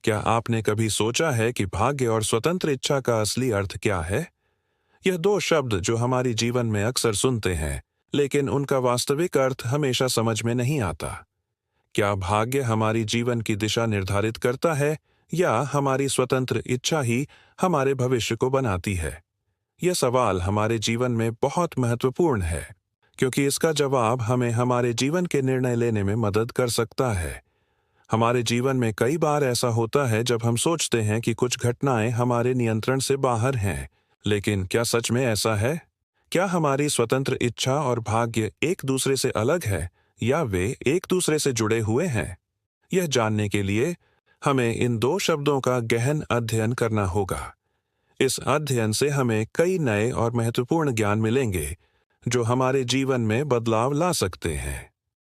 क्या आपने कभी सोचा है कि भाग्य और स्वतंत्र इच्छा का असली अर्थ क्या है? यह दो शब्द जो हमारी जीवन में अक्सर सुनते हैं, लेकिन उनका वास्तविक अर्थ हमेशा समझ में नहीं आता। क्या भाग्य हमारी जीवन की दिशा निर्धारित करता है या हमारी स्वतंत्र इच्छा ही हमारे भविष्य को बनाती है? यह सवाल हमारे जीवन में बहुत महत्वपूर्ण है, क्योंकि इसका जवाब हमें हमारे जीवन के निर्णय लेने में मदद कर सकता है। हमारे जीवन में कई बार ऐसा होता है जब हम सोचते हैं कि कुछ घटनाएं हमारे नियंत्रण से बाहर हैं, लेकिन क्या सच में ऐसा है? क्या हमारी स्वतंत्र इच्छा और भाग्य एक दूसरे से अलग है या वे एक दूसरे से जुड़े हुए हैं? यह जानने के लिए हमें इन दो शब्दों का गहन अध्ययन करना होगा। इस अध्ययन से हमें कई नए और महत्वपूर्ण ज्ञान मिलेंगे जो हमारे जीवन में बदलाव ला सकते हैं।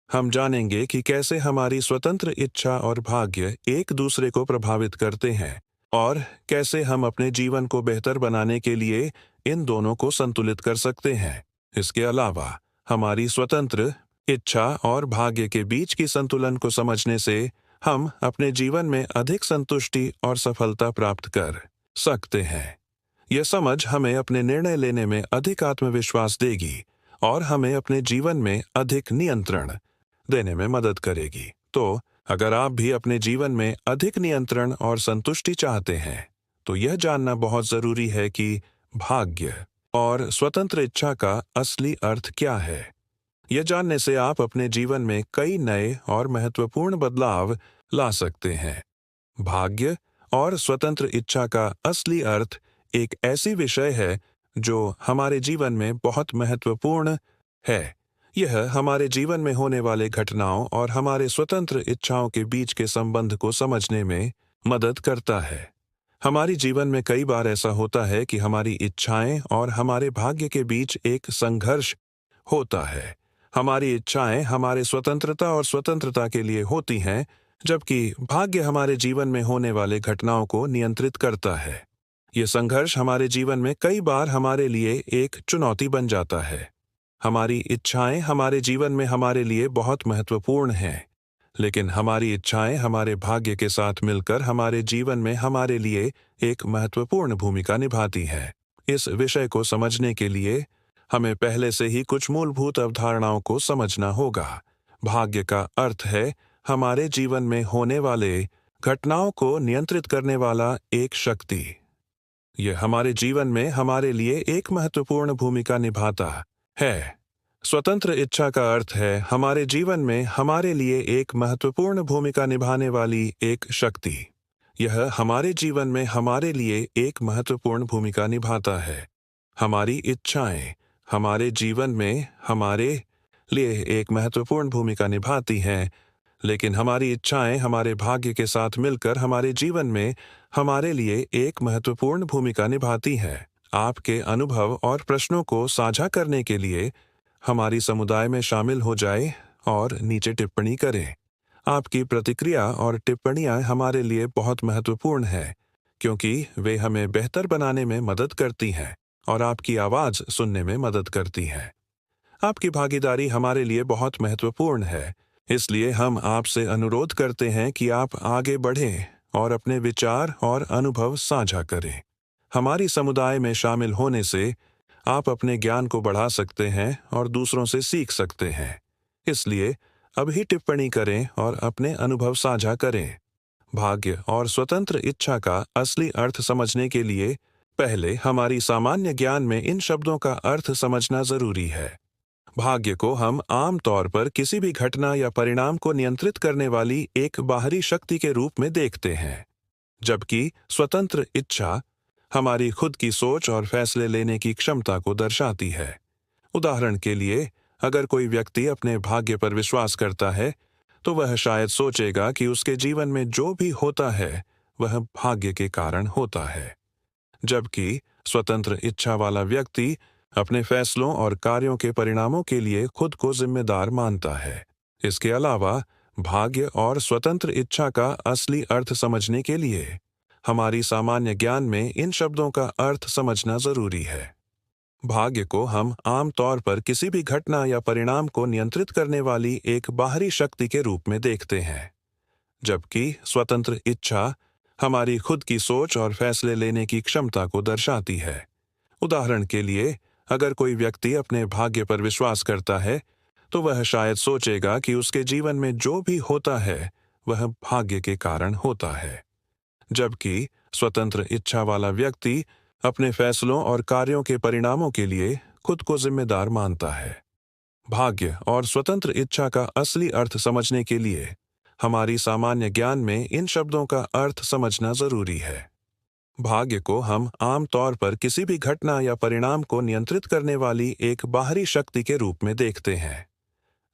हम जानेंगे कि कैसे हमारी स्वतंत्र इच्छा और भाग्य एक दूसरे को प्रभावित करते हैं और कैसे हम अपने जीवन को बेहतर बनाने के लिए इन दोनों को संतुलित कर सकते हैं। इसके अलावा हमारी स्वतंत्र इच्छा और भाग्य के बीच की संतुलन को समझने से हम अपने जीवन में अधिक संतुष्टि और सफलता प्राप्त कर सकते हैं। यह समझ हमें अपने निर्णय लेने में अधिक आत्मविश्वास देगी और हमें अपने जीवन में अधिक नियंत्रण देने में मदद करेगी। तो अगर आप भी अपने जीवन में अधिक नियंत्रण और संतुष्टि चाहते हैं, तो यह जानना बहुत जरूरी है कि भाग्य और स्वतंत्र इच्छा का असली अर्थ क्या है। यह जानने से आप अपने जीवन में कई नए और महत्वपूर्ण बदलाव ला सकते हैं। भाग्य और स्वतंत्र इच्छा का असली अर्थ एक ऐसी विषय है जो हमारे जीवन में बहुत महत्वपूर्ण है। यह हमारे जीवन में होने वाले घटनाओं और हमारे स्वतंत्र इच्छाओं के बीच के संबंध को समझने में मदद करता है। हमारी जीवन में कई बार ऐसा होता है कि हमारी इच्छाएं और हमारे भाग्य के बीच एक संघर्ष होता है। हमारी इच्छाएं हमारे स्वतंत्रता और स्वतंत्रता के लिए होती हैं, जबकि भाग्य हमारे जीवन में होने वाले घटनाओं को नियंत्रित करता है। यह संघर्ष हमारे जीवन में कई बार हमारे लिए एक चुनौती बन जाता है। हमारी इच्छाएं हमारे जीवन में हमारे लिए बहुत महत्वपूर्ण हैं, लेकिन हमारी इच्छाएं हमारे भाग्य के साथ मिलकर हमारे जीवन में हमारे लिए एक महत्वपूर्ण भूमिका निभाती हैं। इस विषय को समझने के लिए हमें पहले से ही कुछ मूलभूत अवधारणाओं को समझना होगा। भाग्य का अर्थ है हमारे जीवन में होने वाले घटनाओं को नियंत्रित करने वाला एक शक्ति। यह हमारे जीवन में हमारे लिए एक महत्वपूर्ण भूमिका निभाता है। स्वतंत्र इच्छा का अर्थ है हमारे जीवन में हमारे लिए एक महत्वपूर्ण भूमिका निभाने वाली एक शक्ति। यह हमारे जीवन में हमारे लिए एक महत्वपूर्ण भूमिका निभाता है। हमारी इच्छाएं हमारे जीवन में हमारे लिए एक महत्वपूर्ण भूमिका निभाती हैं, लेकिन हमारी इच्छाएं हमारे भाग्य के साथ मिलकर हमारे जीवन में हमारे लिए एक महत्वपूर्ण भूमिका निभाती हैं। आपके अनुभव और प्रश्नों को साझा करने के लिए हमारी समुदाय में शामिल हो जाएं और नीचे टिप्पणी करें। आपकी प्रतिक्रिया और टिप्पणियां हमारे लिए बहुत महत्वपूर्ण हैं, क्योंकि वे हमें बेहतर बनाने में मदद करती हैं और आपकी आवाज़ सुनने में मदद करती हैं। आपकी भागीदारी हमारे लिए बहुत महत्वपूर्ण है, इसलिए हम आपसे अनुरोध करते हैं कि आप आगे बढ़ें और अपने विचार और अनुभव साझा करें। हमारी समुदाय में शामिल होने से आप अपने ज्ञान को बढ़ा सकते हैं और दूसरों से सीख सकते हैं। इसलिए अभी टिप्पणी करें और अपने अनुभव साझा करें। भाग्य और स्वतंत्र इच्छा का असली अर्थ समझने के लिए पहले हमारी सामान्य ज्ञान में इन शब्दों का अर्थ समझना जरूरी है। भाग्य को हम आम तौर पर किसी भी घटना या परिणाम को नियंत्रित करने वाली एक बाहरी शक्ति के रूप में देखते हैं, जबकि स्वतंत्र इच्छा हमारी खुद की सोच और फैसले लेने की क्षमता को दर्शाती है। उदाहरण के लिए, अगर कोई व्यक्ति अपने भाग्य पर विश्वास करता है, तो वह शायद सोचेगा कि उसके जीवन में जो भी होता है वह भाग्य के कारण होता है, जबकि स्वतंत्र इच्छा वाला व्यक्ति अपने फैसलों और कार्यों के परिणामों के लिए खुद को जिम्मेदार मानता है। इसके अलावा भाग्य और स्वतंत्र इच्छा का असली अर्थ समझने के लिए हमारी सामान्य ज्ञान में इन शब्दों का अर्थ समझना जरूरी है। भाग्य को हम आम तौर पर किसी भी घटना या परिणाम को नियंत्रित करने वाली एक बाहरी शक्ति के रूप में देखते हैं, जबकि स्वतंत्र इच्छा हमारी खुद की सोच और फैसले लेने की क्षमता को दर्शाती है। उदाहरण के लिए, अगर कोई व्यक्ति अपने भाग्य पर विश्वास करता है, तो वह शायद सोचेगा कि उसके जीवन में जो भी होता है वह भाग्य के कारण होता है। जबकि स्वतंत्र इच्छा वाला व्यक्ति अपने फैसलों और कार्यों के परिणामों के लिए खुद को जिम्मेदार मानता है। भाग्य और स्वतंत्र इच्छा का असली अर्थ समझने के लिए हमारी सामान्य ज्ञान में इन शब्दों का अर्थ समझना जरूरी है। भाग्य को हम आम तौर पर किसी भी घटना या परिणाम को नियंत्रित करने वाली एक बाहरी शक्ति के रूप में देखते हैं,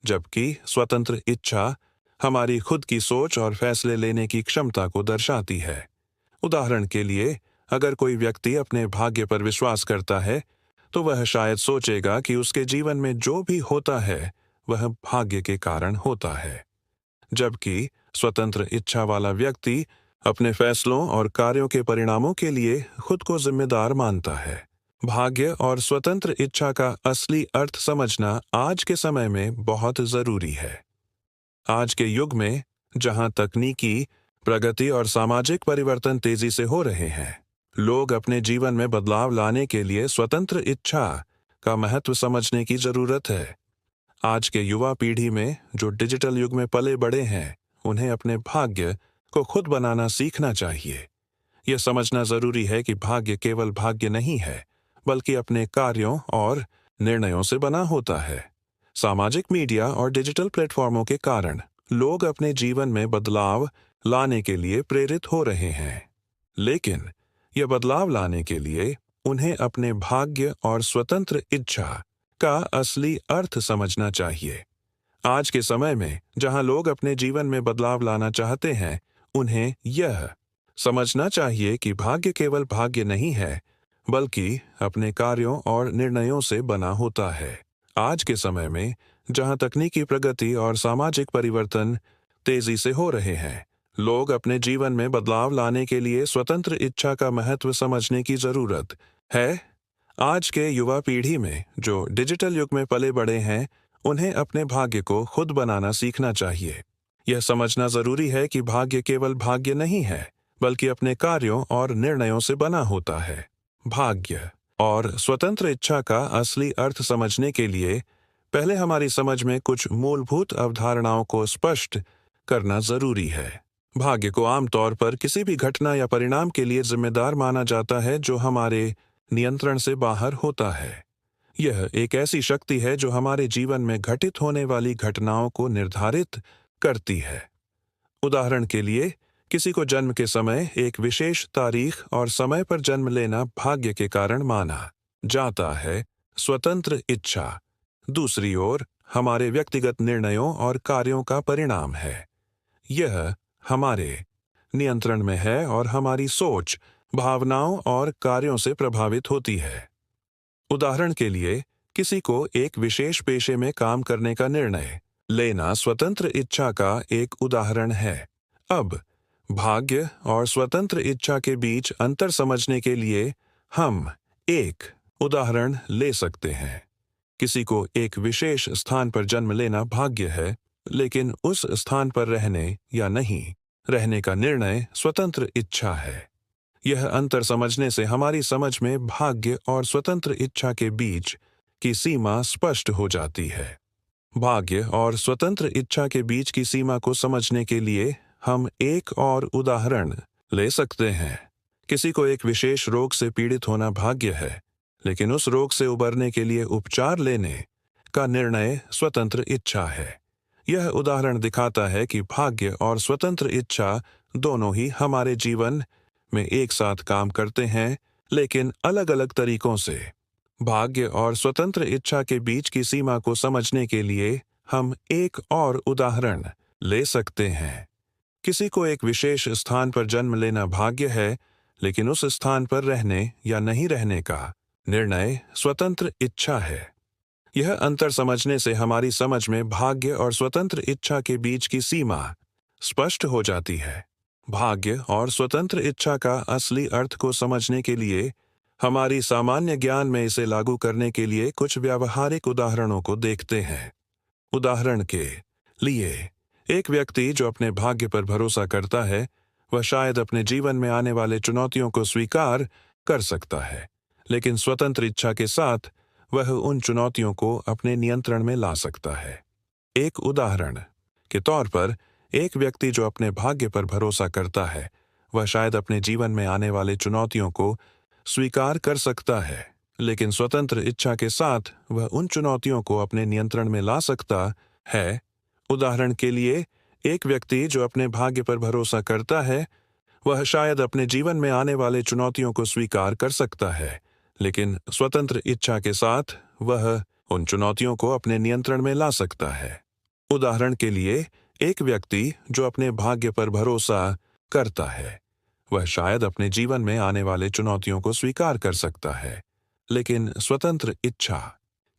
जबकि स्वतंत्र इच्छा हमारी खुद की सोच और फैसले लेने की क्षमता को दर्शाती है। उदाहरण के लिए, अगर कोई व्यक्ति अपने भाग्य पर विश्वास करता है, तो वह शायद सोचेगा कि उसके जीवन में जो भी होता है वह भाग्य के कारण होता है। जबकि स्वतंत्र इच्छा वाला व्यक्ति अपने फैसलों और कार्यों के परिणामों के लिए खुद को जिम्मेदार मानता है। भाग्य और स्वतंत्र इच्छा का असली अर्थ समझना आज के समय में बहुत जरूरी है। आज के युग में, जहां तकनीकी प्रगति और सामाजिक परिवर्तन तेजी से हो रहे हैं, लोग अपने जीवन में बदलाव लाने के लिए स्वतंत्र इच्छा का महत्व समझने की जरूरत है। आज के युवा पीढ़ी में जो डिजिटल युग में पले बड़े हैं, उन्हें अपने भाग्य को खुद बनाना सीखना चाहिए। यह समझना जरूरी है कि भाग्य केवल भाग्य नहीं है, बल्कि अपने कार्यों और निर्णयों से बना होता है। सामाजिक मीडिया और डिजिटल प्लेटफॉर्मों के कारण लोग अपने जीवन में बदलाव लाने के लिए प्रेरित हो रहे हैं, लेकिन यह बदलाव लाने के लिए उन्हें अपने भाग्य और स्वतंत्र इच्छा का असली अर्थ समझना चाहिए। आज के समय में, जहां लोग अपने जीवन में बदलाव लाना चाहते हैं, उन्हें यह समझना चाहिए कि भाग्य केवल भाग्य नहीं है, बल्कि अपने कार्यों और निर्णयों से बना होता है। आज के समय में, जहां तकनीकी प्रगति और सामाजिक परिवर्तन तेजी से हो रहे हैं, लोग अपने जीवन में बदलाव लाने के लिए स्वतंत्र इच्छा का महत्व समझने की जरूरत है। आज के युवा पीढ़ी में जो डिजिटल युग में पले बड़े हैं, उन्हें अपने भाग्य को खुद बनाना सीखना चाहिए। यह समझना जरूरी है कि भाग्य केवल भाग्य नहीं है, बल्कि अपने कार्यों और निर्णयों से बना होता है। भाग्य और स्वतंत्र इच्छा का असली अर्थ समझने के लिए पहले हमारी समझ में कुछ मूलभूत अवधारणाओं को स्पष्ट करना जरूरी है। भाग्य को आमतौर पर किसी भी घटना या परिणाम के लिए जिम्मेदार माना जाता है जो हमारे नियंत्रण से बाहर होता है। यह एक ऐसी शक्ति है जो हमारे जीवन में घटित होने वाली घटनाओं को निर्धारित करती है। उदाहरण के लिए, किसी को जन्म के समय एक विशेष तारीख और समय पर जन्म लेना भाग्य के कारण माना जाता है। स्वतंत्र इच्छा, दूसरी ओर, हमारे व्यक्तिगत निर्णयों और कार्यों का परिणाम है। यह हमारे नियंत्रण में है और हमारी सोच, भावनाओं और कार्यों से प्रभावित होती है। उदाहरण के लिए, किसी को एक विशेष पेशे में काम करने का निर्णय लेना स्वतंत्र इच्छा का एक उदाहरण है। अब भाग्य और स्वतंत्र इच्छा के बीच अंतर समझने के लिए हम एक उदाहरण ले सकते हैं। किसी को एक विशेष स्थान पर जन्म लेना भाग्य है, लेकिन उस स्थान पर रहने या नहीं रहने का निर्णय स्वतंत्र इच्छा है। यह अंतर समझने से हमारी समझ में भाग्य और स्वतंत्र इच्छा के बीच की सीमा स्पष्ट हो जाती है। भाग्य और स्वतंत्र इच्छा के बीच की सीमा को समझने के लिए हम एक और उदाहरण ले सकते हैं। किसी को एक विशेष रोग से पीड़ित होना भाग्य है, लेकिन उस रोग से उबरने के लिए उपचार लेने का निर्णय स्वतंत्र इच्छा है। यह उदाहरण दिखाता है कि भाग्य और स्वतंत्र इच्छा दोनों ही हमारे जीवन में एक साथ काम करते हैं, लेकिन अलग अलग तरीकों से। भाग्य और स्वतंत्र इच्छा के बीच की सीमा को समझने के लिए हम एक और उदाहरण ले सकते हैं। किसी को एक विशेष स्थान पर जन्म लेना भाग्य है, लेकिन उस स्थान पर रहने या नहीं रहने का निर्णय स्वतंत्र इच्छा है। यह अंतर समझने से हमारी समझ में भाग्य और स्वतंत्र इच्छा के बीच की सीमा स्पष्ट हो जाती है। भाग्य और स्वतंत्र इच्छा का असली अर्थ को समझने के लिए हमारी सामान्य ज्ञान में इसे लागू करने के लिए कुछ व्यावहारिक उदाहरणों को देखते हैं। उदाहरण के लिए, एक व्यक्ति जो अपने भाग्य पर भरोसा करता है, वह शायद अपने जीवन में आने वाले चुनौतियों को स्वीकार कर सकता है, लेकिन स्वतंत्र इच्छा के साथ वह उन चुनौतियों को अपने नियंत्रण में ला सकता है। एक उदाहरण के तौर पर, एक व्यक्ति जो अपने भाग्य पर भरोसा करता है, वह शायद अपने जीवन में आने वाले चुनौतियों को स्वीकार कर सकता है, लेकिन स्वतंत्र इच्छा के साथ वह उन चुनौतियों को अपने नियंत्रण में ला सकता है। उदाहरण के लिए, एक व्यक्ति जो अपने भाग्य पर भरोसा करता है, वह शायद अपने जीवन में आने वाले चुनौतियों को स्वीकार कर सकता है, लेकिन स्वतंत्र इच्छा के साथ वह उन चुनौतियों को अपने नियंत्रण में ला सकता है। उदाहरण के लिए, एक व्यक्ति जो अपने भाग्य पर भरोसा करता है, वह शायद अपने जीवन में आने वाले चुनौतियों को स्वीकार कर सकता है, लेकिन स्वतंत्र इच्छा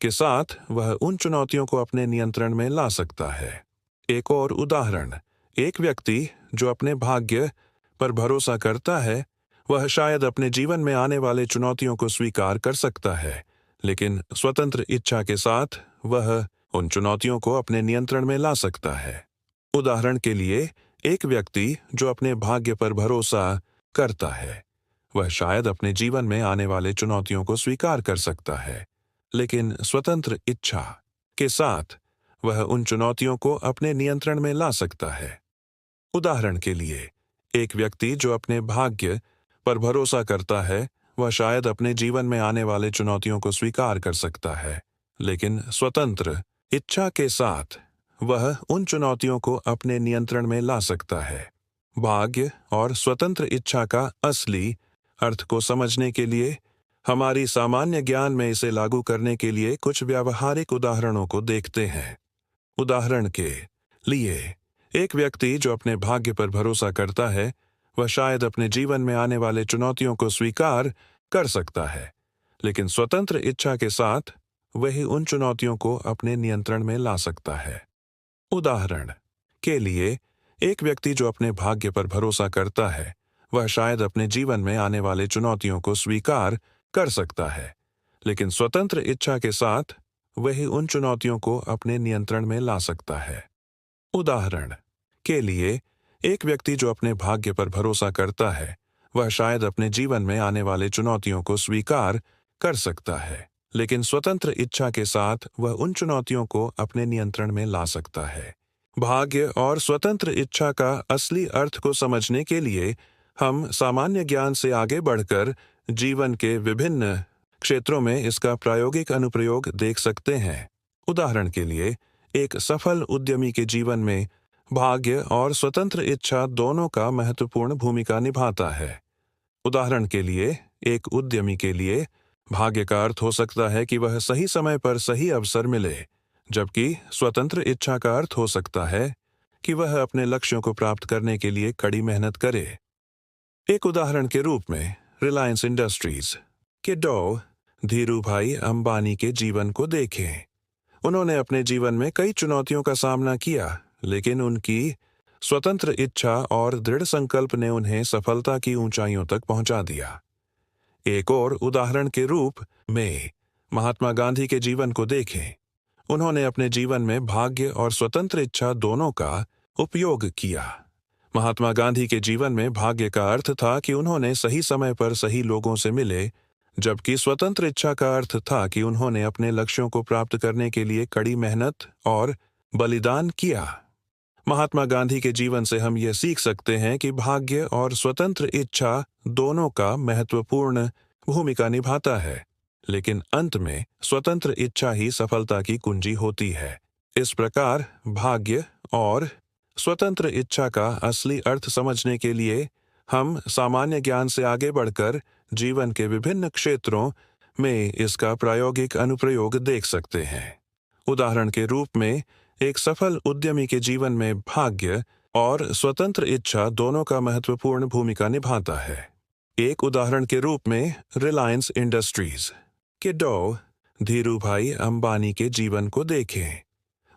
के साथ वह उन चुनौतियों को अपने नियंत्रण में ला सकता है। एक और उदाहरण, एक व्यक्ति जो अपने भाग्य पर भरोसा करता है, वह शायद अपने जीवन में आने वाले चुनौतियों को स्वीकार कर सकता है, लेकिन स्वतंत्र इच्छा के साथ वह उन चुनौतियों को अपने नियंत्रण में ला सकता है। उदाहरण के लिए, एक व्यक्ति जो अपने भाग्य पर भरोसा करता है, वह शायद अपने जीवन में आने वाले चुनौतियों को स्वीकार कर सकता है, लेकिन स्वतंत्र इच्छा के साथ वह उन चुनौतियों को अपने नियंत्रण में ला सकता है। उदाहरण के लिए, एक व्यक्ति जो अपने भाग्य पर भरोसा करता है, वह शायद अपने जीवन में आने वाले चुनौतियों को स्वीकार कर सकता है, लेकिन स्वतंत्र इच्छा के साथ वह उन चुनौतियों को अपने नियंत्रण में ला सकता है। भाग्य और स्वतंत्र इच्छा का असली अर्थ को समझने के लिए हमारी सामान्य ज्ञान में इसे लागू करने के लिए कुछ व्यावहारिक उदाहरणों को देखते हैं। उदाहरण के लिए, एक व्यक्ति जो अपने भाग्य पर भरोसा करता है, वह शायद अपने जीवन में आने वाले चुनौतियों को स्वीकार कर सकता है, लेकिन स्वतंत्र इच्छा के साथ वही उन चुनौतियों को अपने नियंत्रण में ला सकता है। उदाहरण के लिए, एक व्यक्ति जो अपने भाग्य पर भरोसा करता है, वह शायद अपने जीवन में आने वाले चुनौतियों को स्वीकार कर सकता है, लेकिन स्वतंत्र इच्छा के साथ वही उन चुनौतियों को अपने नियंत्रण में ला सकता है। उदाहरण के लिए, एक व्यक्ति जो अपने भाग्य पर भरोसा करता है, वह शायद अपने जीवन में आने वाले चुनौतियों को स्वीकार कर सकता है, लेकिन स्वतंत्र इच्छा के साथ वह उन चुनौतियों को अपने नियंत्रण में ला सकता है। भाग्य और स्वतंत्र इच्छा का असली अर्थ को समझने के लिए हम सामान्य ज्ञान से आगे बढ़कर जीवन के विभिन्न क्षेत्रों में इसका प्रायोगिक अनुप्रयोग देख सकते हैं। उदाहरण के लिए, एक सफल उद्यमी के जीवन में भाग्य और स्वतंत्र इच्छा दोनों का महत्वपूर्ण भूमिका निभाता है। उदाहरण के लिए, एक उद्यमी के लिए भाग्य का अर्थ हो सकता है कि वह सही समय पर सही अवसर मिले, जबकि स्वतंत्र इच्छा का अर्थ हो सकता है कि वह अपने लक्ष्यों को प्राप्त करने के लिए कड़ी मेहनत करे। एक उदाहरण के रूप में रिलायंस इंडस्ट्रीज के डॉ धीरूभाई अंबानी के जीवन को देखें। उन्होंने अपने जीवन में कई चुनौतियों का सामना किया, लेकिन उनकी स्वतंत्र इच्छा और दृढ़ संकल्प ने उन्हें सफलता की ऊंचाइयों तक पहुंचा दिया। एक और उदाहरण के रूप में महात्मा गांधी के जीवन को देखें। उन्होंने अपने जीवन में भाग्य और स्वतंत्र इच्छा दोनों का उपयोग किया। महात्मा गांधी के जीवन में भाग्य का अर्थ था कि उन्होंने सही समय पर सही लोगों से मिले, जबकि स्वतंत्र इच्छा का अर्थ था कि उन्होंने अपने लक्ष्यों को प्राप्त करने के लिए कड़ी मेहनत और बलिदान किया। महात्मा गांधी के जीवन से हम यह सीख सकते हैं कि भाग्य और स्वतंत्र इच्छा दोनों का महत्वपूर्ण भूमिका निभाता है, लेकिन अंत में स्वतंत्र इच्छा ही सफलता की कुंजी होती है। इस प्रकार भाग्य और स्वतंत्र इच्छा का असली अर्थ समझने के लिए हम सामान्य ज्ञान से आगे बढ़कर जीवन के विभिन्न क्षेत्रों में इसका प्रायोगिक अनुप्रयोग देख सकते हैं। उदाहरण के रूप में, एक सफल उद्यमी के जीवन में भाग्य और स्वतंत्र इच्छा दोनों का महत्वपूर्ण भूमिका निभाता है। एक उदाहरण के रूप में रिलायंस इंडस्ट्रीज के डॉ धीरूभाई अंबानी के जीवन को देखें।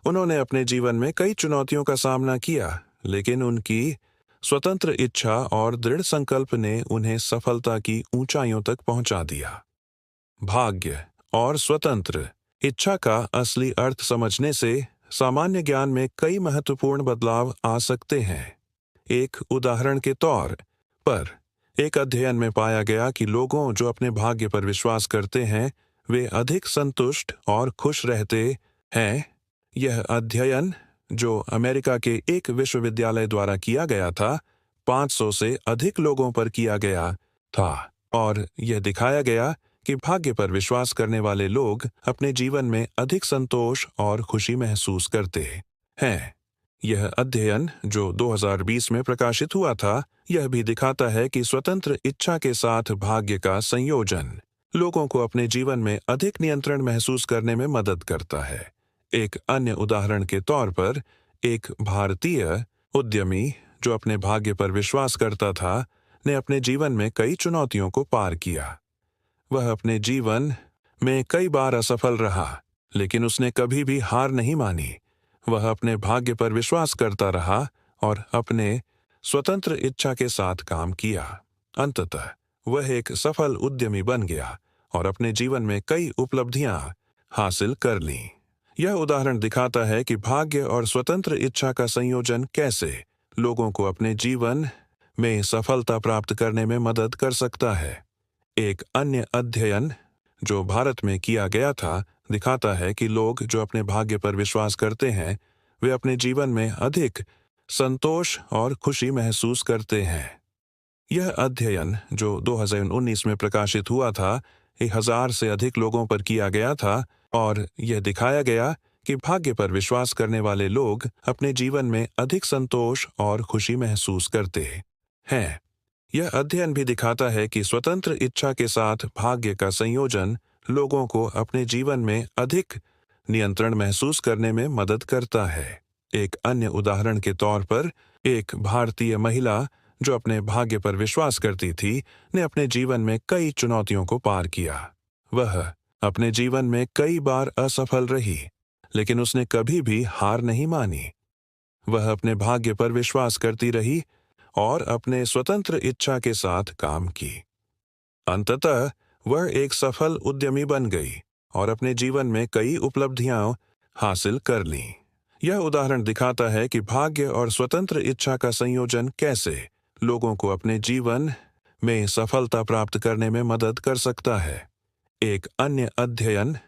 उन्होंने अपने जीवन में कई चुनौतियों का सामना किया, लेकिन उनकी स्वतंत्र इच्छा और दृढ़ संकल्प ने उन्हें सफलता की ऊंचाइयों तक पहुंचा दिया। भाग्य और स्वतंत्र इच्छा का असली अर्थ समझने से सामान्य ज्ञान में कई महत्वपूर्ण बदलाव आ सकते हैं। एक उदाहरण के तौर पर एक अध्ययन में पाया गया कि लोगों जो अपने भाग्य पर विश्वास करते हैं वे अधिक संतुष्ट और खुश रहते हैं। यह अध्ययन जो अमेरिका के एक विश्वविद्यालय द्वारा किया गया था, 500 से अधिक लोगों पर किया गया था और यह दिखाया गया कि भाग्य पर विश्वास करने वाले लोग अपने जीवन में अधिक संतोष और खुशी महसूस करते हैं। यह अध्ययन जो 2020 में प्रकाशित हुआ था, यह भी दिखाता है कि स्वतंत्र इच्छा के साथ भाग्य का संयोजन लोगों को अपने जीवन में अधिक नियंत्रण महसूस करने में मदद करता है। एक अन्य उदाहरण के तौर पर एक भारतीय उद्यमी जो अपने भाग्य पर विश्वास करता था, ने अपने जीवन में कई चुनौतियों को पार किया। वह अपने जीवन में कई बार असफल रहा, लेकिन उसने कभी भी हार नहीं मानी। वह अपने भाग्य पर विश्वास करता रहा और अपने स्वतंत्र इच्छा के साथ काम किया। अंततः वह एक सफल उद्यमी बन गया और अपने जीवन में कई उपलब्धियां हासिल कर लीं। यह उदाहरण दिखाता है कि भाग्य और स्वतंत्र इच्छा का संयोजन कैसे लोगों को अपने जीवन में सफलता प्राप्त करने में मदद कर सकता है। एक अन्य अध्ययन जो भारत में किया गया था दिखाता है कि लोग जो अपने भाग्य पर विश्वास करते हैं वे अपने जीवन में अधिक संतोष और खुशी महसूस करते हैं। यह अध्ययन जो 2019 में प्रकाशित हुआ था, 1000 से अधिक लोगों पर किया गया था और यह दिखाया गया कि भाग्य पर विश्वास करने वाले लोग अपने जीवन में अधिक संतोष और खुशी महसूस करते हैं। यह अध्ययन भी दिखाता है कि स्वतंत्र इच्छा के साथ भाग्य का संयोजन लोगों को अपने जीवन में अधिक नियंत्रण महसूस करने में मदद करता है। एक अन्य उदाहरण के तौर पर एक भारतीय महिला जो अपने भाग्य पर विश्वास करती थी, ने अपने जीवन में कई चुनौतियों को पार किया। वह अपने जीवन में कई बार असफल रही, लेकिन उसने कभी भी हार नहीं मानी। वह अपने भाग्य पर विश्वास करती रही और अपने स्वतंत्र इच्छा के साथ काम की। अंततः वह एक सफल उद्यमी बन गई और अपने जीवन में कई उपलब्धियां हासिल कर लीं। यह उदाहरण दिखाता है कि भाग्य और स्वतंत्र इच्छा का संयोजन कैसे लोगों को अपने जीवन में सफलता प्राप्त करने में मदद कर सकता है। एक अन्य अध्ययन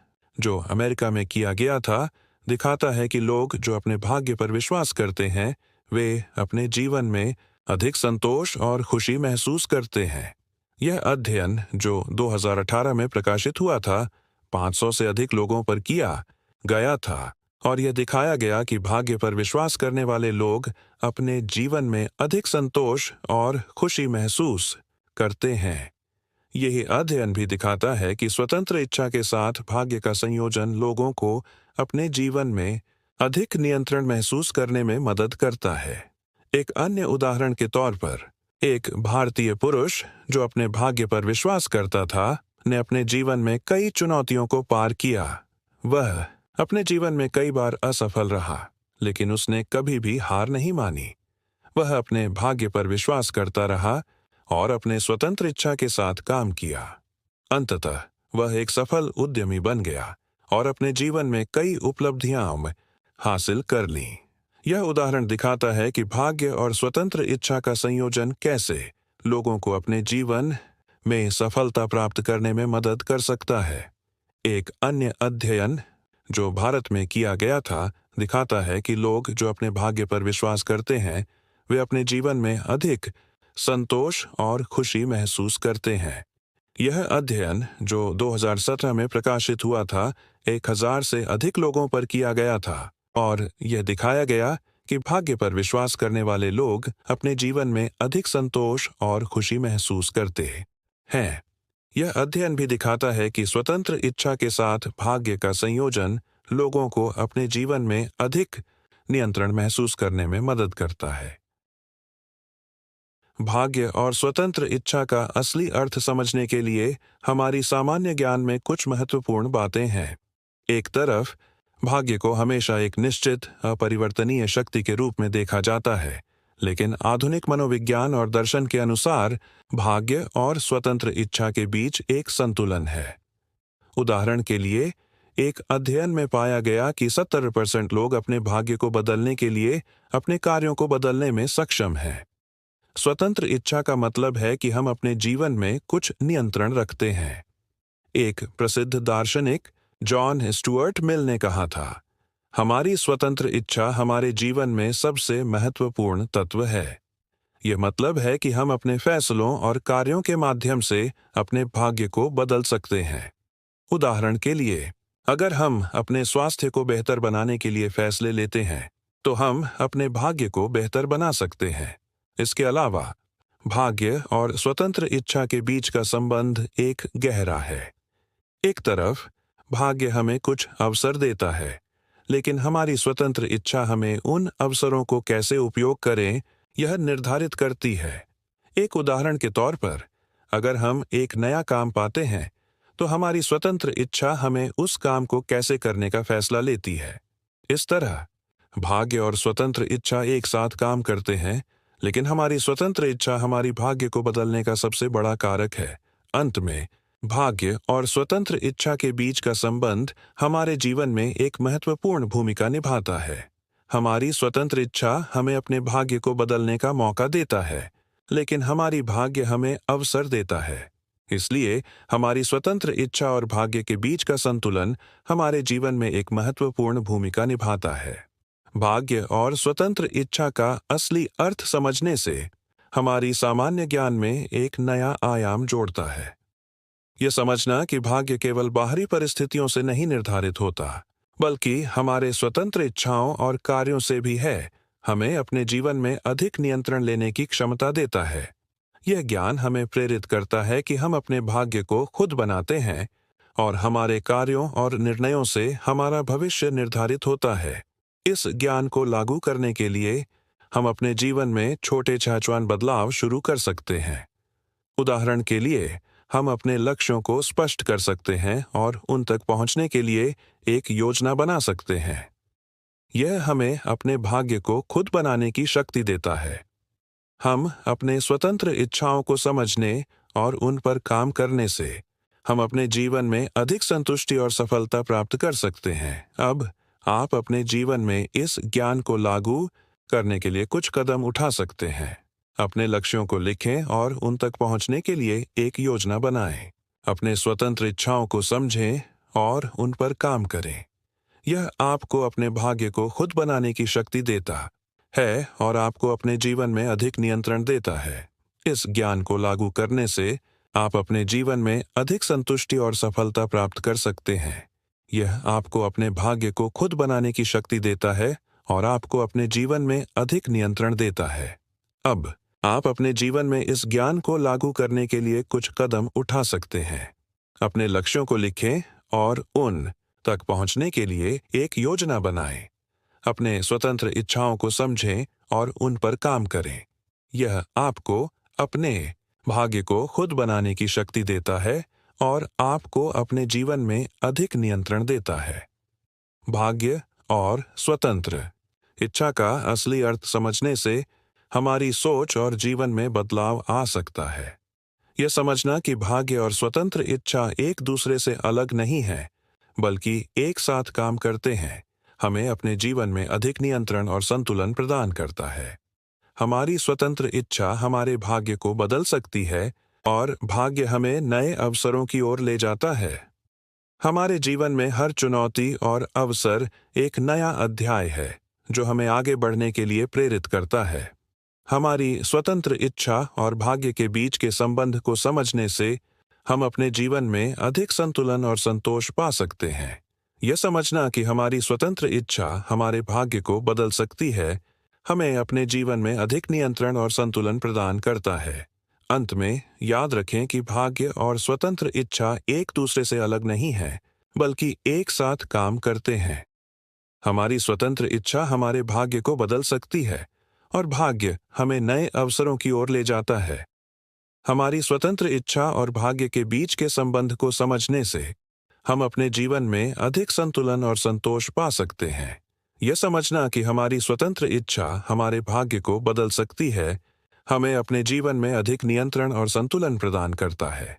जो अमेरिका में किया गया था दिखाता है कि लोग जो अपने भाग्य पर विश्वास करते हैं वे अपने जीवन में अधिक संतोष और खुशी महसूस करते हैं। यह अध्ययन जो 2018 में प्रकाशित हुआ था, 500 से अधिक लोगों पर किया गया था और यह दिखाया गया कि भाग्य पर विश्वास करने वाले लोग अपने जीवन में अधिक संतोष और खुशी महसूस करते हैं। यही अध्ययन भी दिखाता है कि स्वतंत्र इच्छा के साथ भाग्य का संयोजन लोगों को अपने जीवन में अधिक नियंत्रण महसूस करने में मदद करता है। एक अन्य उदाहरण के तौर पर एक भारतीय पुरुष जो अपने भाग्य पर विश्वास करता था, ने अपने जीवन में कई चुनौतियों को पार किया। वह अपने जीवन में कई बार असफल रहा, लेकिन उसने कभी भी हार नहीं मानी। वह अपने भाग्य पर विश्वास करता रहा और अपने स्वतंत्र इच्छा के साथ काम किया। अंततः वह एक सफल उद्यमी बन गया और अपने जीवन में कई उपलब्धियां हासिल कर लीं। यह उदाहरण दिखाता है कि भाग्य और स्वतंत्र इच्छा का संयोजन कैसे लोगों को अपने जीवन में सफलता प्राप्त करने में मदद कर सकता है। एक अन्य अध्ययन जो भारत में किया गया था दिखाता है कि लोग जो अपने भाग्य पर विश्वास करते हैं वे अपने जीवन में अधिक संतोष और खुशी महसूस करते हैं। यह अध्ययन जो 2017 में प्रकाशित हुआ था, 1000 से अधिक लोगों पर किया गया था और यह दिखाया गया कि भाग्य पर विश्वास करने वाले लोग अपने जीवन में अधिक संतोष और खुशी महसूस करते हैं। यह अध्ययन भी दिखाता है कि स्वतंत्र इच्छा के साथ भाग्य का संयोजन लोगों को अपने जीवन में अधिक नियंत्रण महसूस करने में मदद करता है। भाग्य और स्वतंत्र इच्छा का असली अर्थ समझने के लिए हमारी सामान्य ज्ञान में कुछ महत्वपूर्ण बातें हैं। एक तरफ भाग्य को हमेशा एक निश्चित अपरिवर्तनीय शक्ति के रूप में देखा जाता है, लेकिन आधुनिक मनोविज्ञान और दर्शन के अनुसार भाग्य और स्वतंत्र इच्छा के बीच एक संतुलन है। उदाहरण के लिए, एक अध्ययन में पाया गया कि 70% लोग अपने भाग्य को बदलने के लिए अपने कार्यों को बदलने में सक्षम हैं, स्वतंत्र इच्छा का मतलब है कि हम अपने जीवन में कुछ नियंत्रण रखते हैं। एक प्रसिद्ध दार्शनिक जॉन स्टुअर्ट मिल ने कहा था, हमारी स्वतंत्र इच्छा हमारे जीवन में सबसे महत्वपूर्ण तत्व है। यह मतलब है कि हम अपने फैसलों और कार्यों के माध्यम से अपने भाग्य को बदल सकते हैं। उदाहरण के लिए, अगर हम अपने स्वास्थ्य को बेहतर बनाने के लिए फैसले लेते हैं, तो हम अपने भाग्य को बेहतर बना सकते हैं। इसके अलावा, भाग्य और स्वतंत्र इच्छा के बीच का संबंध एक गहरा है। एक तरफ, भाग्य हमें कुछ अवसर देता है, लेकिन हमारी स्वतंत्र इच्छा हमें उन अवसरों को कैसे उपयोग करें, यह निर्धारित करती है। एक उदाहरण के तौर पर, अगर हम एक नया काम पाते हैं, तो हमारी स्वतंत्र इच्छा हमें उस काम को कैसे करने का फैसला लेती है। इस तरह, भाग्य और स्वतंत्र इच्छा एक साथ काम करते हैं, लेकिन हमारी स्वतंत्र इच्छा हमारी भाग्य को बदलने का सबसे बड़ा कारक है। अंत में, भाग्य और स्वतंत्र इच्छा के बीच का संबंध हमारे जीवन में एक महत्वपूर्ण भूमिका निभाता है। हमारी स्वतंत्र इच्छा हमें अपने भाग्य को बदलने का मौका देता है, लेकिन हमारी भाग्य हमें अवसर देता है। इसलिए हमारी स्वतंत्र इच्छा और भाग्य के बीच का संतुलन हमारे जीवन में एक महत्वपूर्ण भूमिका निभाता है। भाग्य और स्वतंत्र इच्छा का असली अर्थ समझने से हमारी सामान्य ज्ञान में एक नया आयाम जोड़ता है। यह समझना कि भाग्य केवल बाहरी परिस्थितियों से नहीं निर्धारित होता, बल्कि हमारे स्वतंत्र इच्छाओं और कार्यों से भी है, हमें अपने जीवन में अधिक नियंत्रण लेने की क्षमता देता है। यह ज्ञान हमें प्रेरित करता है कि हम अपने भाग्य को खुद बनाते हैं और हमारे कार्यों और निर्णयों से हमारा भविष्य निर्धारित होता है। इस ज्ञान को लागू करने के लिए हम अपने जीवन में छोटे चाचवान बदलाव शुरू कर सकते हैं। उदाहरण के लिए, हम अपने लक्ष्यों को स्पष्ट कर सकते हैं और उन तक पहुंचने के लिए एक योजना बना सकते हैं। यह हमें अपने भाग्य को खुद बनाने की शक्ति देता है। हम अपने स्वतंत्र इच्छाओं को समझने और उन पर काम करने से हम अपने जीवन में अधिक संतुष्टि और सफलता प्राप्त कर सकते हैं। अब आप अपने जीवन में इस ज्ञान को लागू करने के लिए कुछ कदम उठा सकते हैं। अपने लक्ष्यों को लिखें और उन तक पहुंचने के लिए एक योजना बनाएं। अपने स्वतंत्र इच्छाओं को समझें और उन पर काम करें। यह आपको अपने भाग्य को खुद बनाने की शक्ति देता है और आपको अपने जीवन में अधिक नियंत्रण देता है। इस ज्ञान को लागू करने से आप अपने जीवन में अधिक संतुष्टि और सफलता प्राप्त कर सकते हैं। यह आपको अपने भाग्य को खुद बनाने की शक्ति देता है और आपको अपने जीवन में अधिक नियंत्रण देता है। अब आप अपने जीवन में इस ज्ञान को लागू करने के लिए कुछ कदम उठा सकते हैं। अपने लक्ष्यों को लिखें और उन तक पहुंचने के लिए एक योजना बनाएं। अपने स्वतंत्र इच्छाओं को समझें और उन पर काम करें। यह आपको अपने भाग्य को खुद बनाने की शक्ति देता है और आपको अपने जीवन में अधिक नियंत्रण देता है। भाग्य और स्वतंत्र इच्छा का असली अर्थ समझने से हमारी सोच और जीवन में बदलाव आ सकता है। यह समझना कि भाग्य और स्वतंत्र इच्छा एक दूसरे से अलग नहीं है, बल्कि एक साथ काम करते हैं, हमें अपने जीवन में अधिक नियंत्रण और संतुलन प्रदान करता है। हमारी स्वतंत्र इच्छा हमारे भाग्य को बदल सकती है और भाग्य हमें नए अवसरों की ओर ले जाता है। हमारे जीवन में हर चुनौती और अवसर एक नया अध्याय है जो हमें आगे बढ़ने के लिए प्रेरित करता है। हमारी स्वतंत्र इच्छा और भाग्य के बीच के संबंध को समझने से हम अपने जीवन में अधिक संतुलन और संतोष पा सकते हैं। यह समझना कि हमारी स्वतंत्र इच्छा हमारे भाग्य को बदल सकती है, हमें अपने जीवन में अधिक नियंत्रण और संतुलन प्रदान करता है। अंत में याद रखें कि भाग्य और स्वतंत्र इच्छा एक दूसरे से अलग नहीं है, बल्कि एक साथ काम करते हैं। हमारी स्वतंत्र इच्छा हमारे भाग्य को बदल सकती है और भाग्य हमें नए अवसरों की ओर ले जाता है। हमारी स्वतंत्र इच्छा और भाग्य के बीच के संबंध को समझने से हम अपने जीवन में अधिक संतुलन और संतोष पा सकते हैं। यह समझना कि हमारी स्वतंत्र इच्छा हमारे भाग्य को बदल सकती है, हमें अपने जीवन में अधिक नियंत्रण और संतुलन प्रदान करता है।